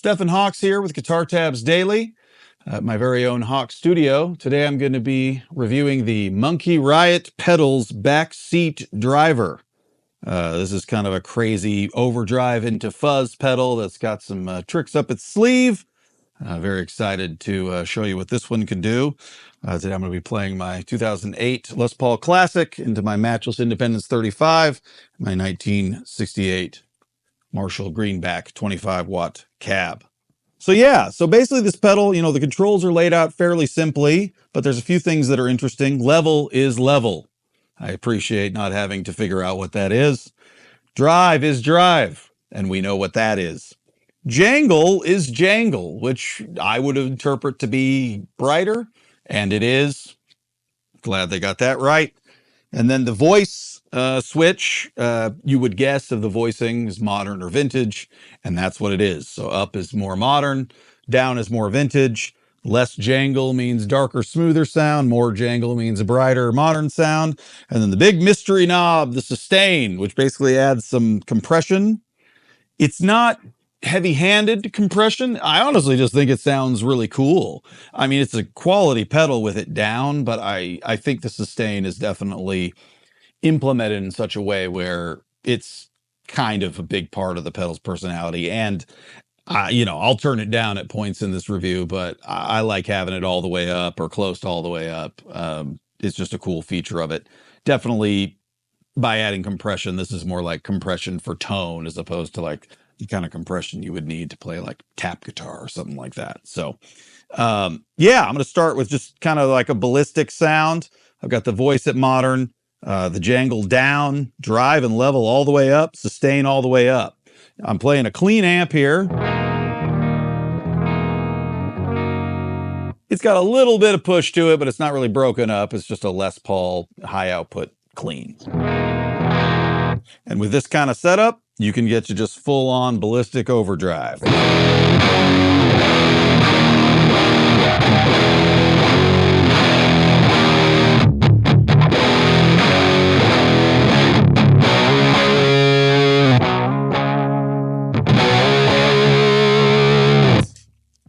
Stephan Hawkes here with Guitar Tabs Daily at my very own Hawkes studio. Today I'm going to be reviewing the Monkey Riot Pedals Backseat Driver. This is kind of a crazy overdrive into fuzz pedal that's got some tricks up its sleeve. Very excited to show you what this one can do. Today I'm going to be playing my 2008 Les Paul Classic into my Matchless Independence 35, my 1968 Marshall Greenback 25-watt cab. So basically this pedal, the controls are laid out fairly simply, but there's a few things that are interesting. Level is level. I appreciate not having to figure out what that is. Drive is drive, and we know what that is. Jangle is jangle, which I would interpret to be brighter, and it is. Glad they got that right. And then the voice switch, you would guess if the voicing is modern or vintage, and that's what it is. So up is more modern, down is more vintage. Less jangle means darker, smoother sound. More jangle means a brighter, modern sound. And then the big mystery knob, the sustain, which basically adds some compression. It's not heavy-handed compression. I honestly just think it sounds really cool. I mean, it's a quality pedal with it down, but I think the sustain is definitely implemented in such a way where it's kind of a big part of the pedal's personality. And I'll turn it down at points in this review, but I like having it all the way up or close to all the way up. It's just a cool feature of it. Definitely by adding compression, this is more like compression for tone as opposed to like the kind of compression you would need to play like tap guitar or something like that. So I'm going to start with just kind of like a ballistic sound. I've got the voice at modern, the jangle down, drive and level all the way up, sustain all the way up. I'm playing a clean amp here. It's got a little bit of push to it, but it's not really broken up. It's just a Les Paul high output clean. And with this kind of setup, you can get to just full on ballistic overdrive.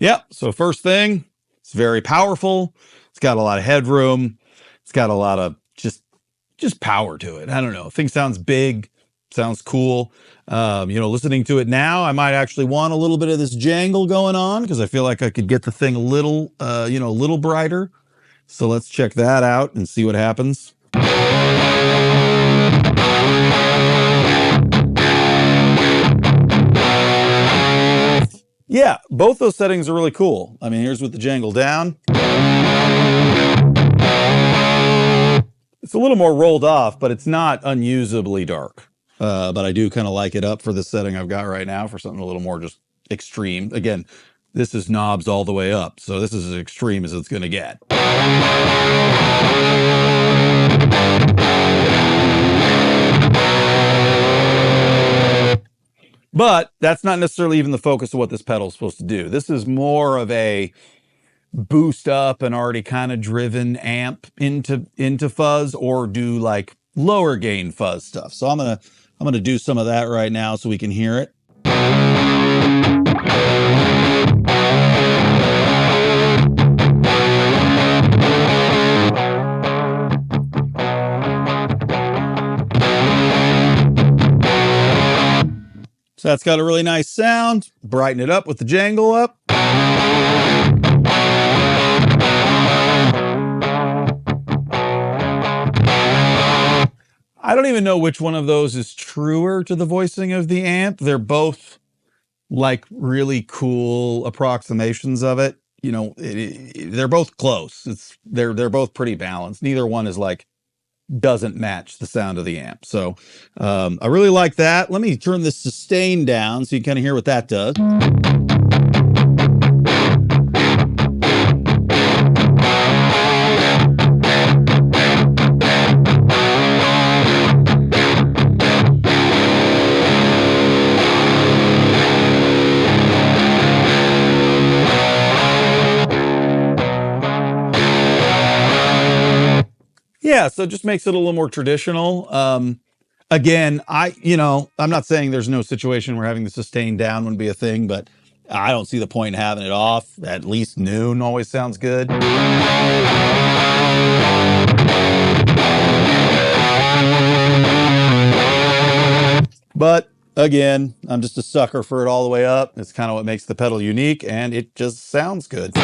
Yep, so first thing, it's very powerful. It's got a lot of headroom. It's got a lot of just power to it. I don't know. Thing sounds big, sounds cool. Listening to it now, I might actually want a little bit of this jangle going on because I feel like I could get the thing a little brighter. So let's check that out and see what happens. Yeah, both those settings are really cool. I mean, here's with the jangle down. It's a little more rolled off, but it's not unusably dark. But I do kind of like it up for the setting I've got right now for something a little more just extreme. Again, this is knobs all the way up, so this is as extreme as it's going to get. But that's not necessarily even the focus of what this pedal is supposed to do. This is more of a boost up an already kind of driven amp into fuzz, or do like lower gain fuzz stuff. So I'm gonna do some of that right now so we can hear it. So that's got a really nice sound. Brighten it up with the jangle up. I don't even know which one of those is truer to the voicing of the amp. They're both like really cool approximations of it. They're both close. They're both pretty balanced. Neither one is like doesn't match the sound of the amp. So I really like that. Let me turn this sustain down so you can kind of hear what that does. Yeah, so it just makes it a little more traditional. Again, I'm not saying there's no situation where having the sustain down wouldn't be a thing, but I don't see the point in having it off. At least noon always sounds good. But again, I'm just a sucker for it all the way up. It's kind of what makes the pedal unique, and it just sounds good.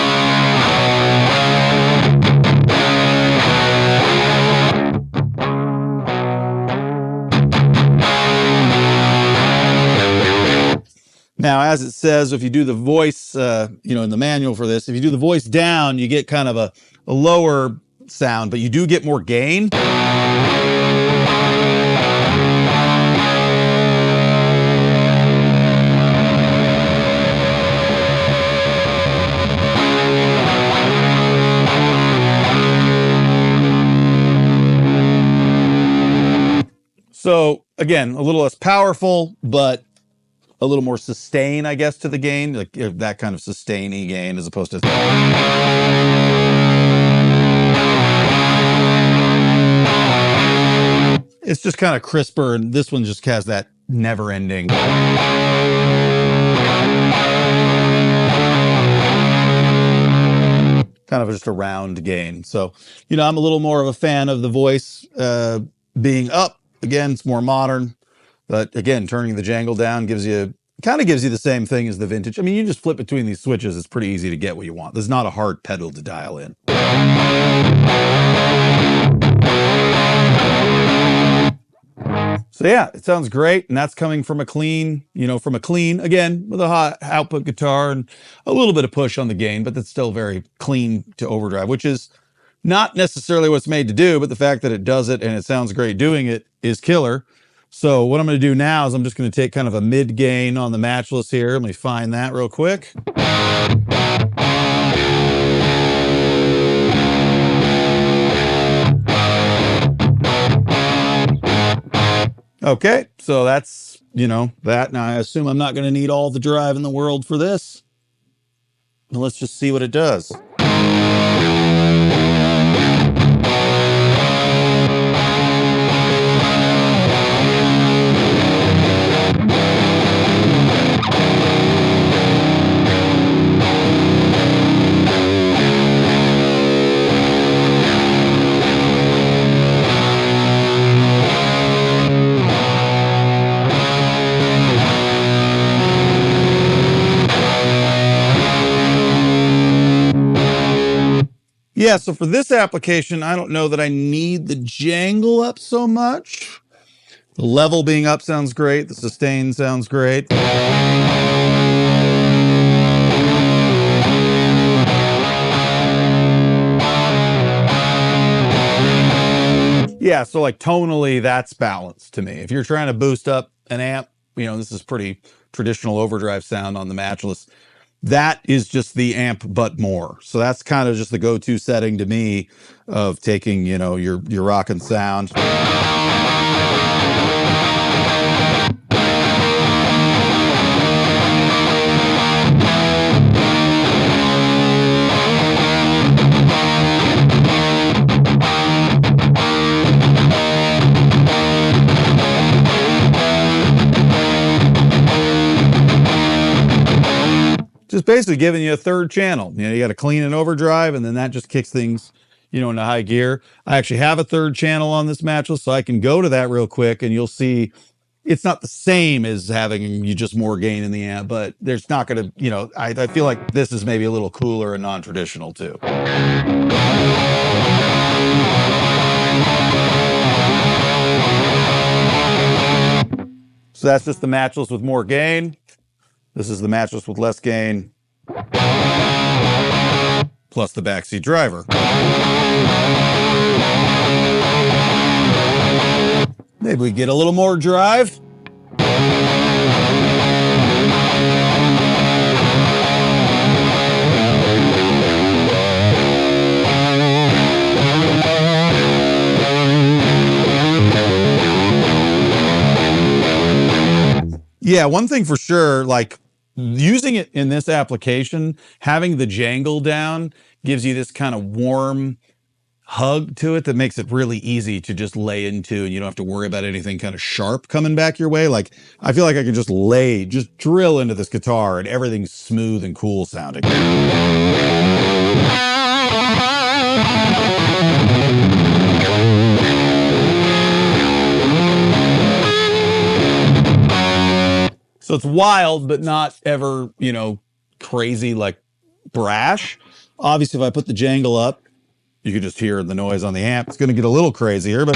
Now, as it says, if you do the voice, in the manual for this, if you do the voice down, you get kind of a lower sound, but you do get more gain. So again, a little less powerful, but a little more sustain, I guess, to the gain, like that kind of sustain-y gain as opposed to. It's just kind of crisper, and this one just has that never-ending. Kind of just a round gain. So, I'm a little more of a fan of the voice being up. Again, it's more modern. But again, turning the jangle down gives you the same thing as the vintage. I mean, you just flip between these switches. It's pretty easy to get what you want. There's not a hard pedal to dial in. So yeah, it sounds great. And that's coming from a clean, again, with a hot output guitar and a little bit of push on the gain, but that's still very clean to overdrive, which is not necessarily what it's made to do, but the fact that it does it and it sounds great doing it is killer. So what I'm going to do now is I'm just going to take kind of a mid gain on the Matchless here. Let me find that real quick. Okay, so that's, that. Now I assume I'm not going to need all the drive in the world for this. But let's just see what it does. Yeah, so for this application, I don't know that I need the jangle up so much. The level being up sounds great. The sustain sounds great. Yeah, so like tonally, that's balanced to me. If you're trying to boost up an amp, this is pretty traditional overdrive sound on the Matchless. That is just the amp, but more. So that's kind of just the go-to setting to me of taking, your rockin' sound. Just basically giving you a third channel. You got to clean an overdrive, and then that just kicks things, into high gear. I actually have a third channel on this Matchless, so I can go to that real quick, and you'll see it's not the same as having you just more gain in the amp, but there's not going to, I feel like this is maybe a little cooler and non-traditional too. So that's just the Matchless with more gain. This is the Matchless with less gain, plus the Backseat Driver. Maybe we get a little more drive. Yeah, one thing for sure, like using it in this application, having the jangle down gives you this kind of warm, hug to it that makes it really easy to just lay into, and you don't have to worry about anything kind of sharp coming back your way. Like, I feel like I can just drill into this guitar and everything's smooth and cool sounding. So it's wild, but not ever, you know, crazy, like brash. Obviously, if I put the jangle up, you can just hear the noise on the amp. It's going to get a little crazier, but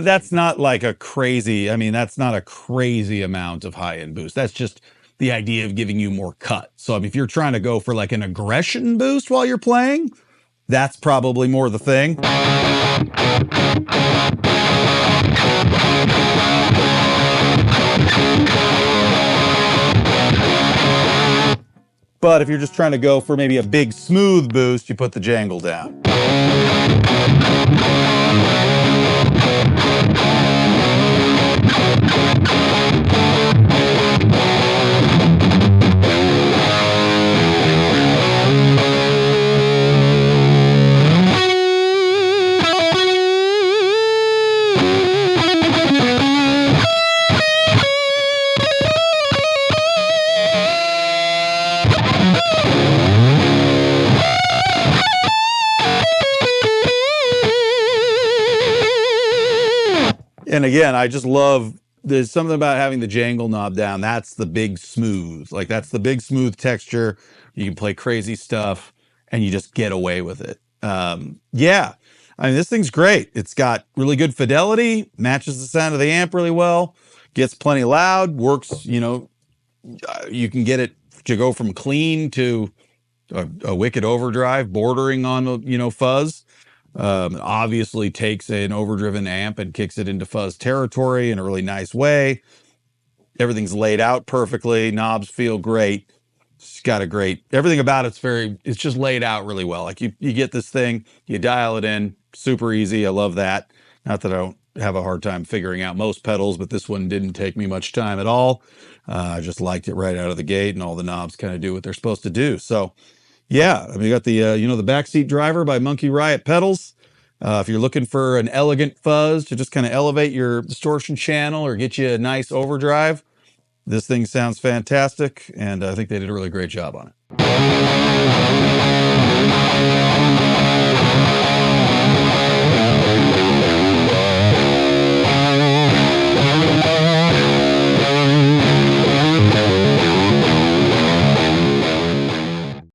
that's not like a crazy, I mean, that's not a crazy amount of high-end boost. That's just the idea of giving you more cut. So I mean, if you're trying to go for like an aggression boost while you're playing, that's probably more the thing. But if you're just trying to go for maybe a big smooth boost, you put the jangle down. And again, I just love, there's something about having the jangle knob down. That's the big smooth. Like, that's the big smooth texture. You can play crazy stuff and you just get away with it. Yeah, I mean, this thing's great. It's got really good fidelity, matches the sound of the amp really well, gets plenty loud, works, you know, you can get it to go from clean to a wicked overdrive, bordering on, you know, fuzz. Obviously takes an overdriven amp and kicks it into fuzz territory in a really nice way. Everything's laid out perfectly. Knobs feel great. It's got a great, everything about it's just laid out really well. Like you get this thing, you dial it in, super easy. I love that. Not that I don't have a hard time figuring out most pedals, but this one didn't take me much time at all. I just liked it right out of the gate, and all the knobs kind of do what they're supposed to do. So yeah, I mean, you got the, you know, the Backseat Driver by Monkey Riot pedals. If you're looking for an elegant fuzz to just kind of elevate your distortion channel or get you a nice overdrive, this thing sounds fantastic, and I think they did a really great job on it.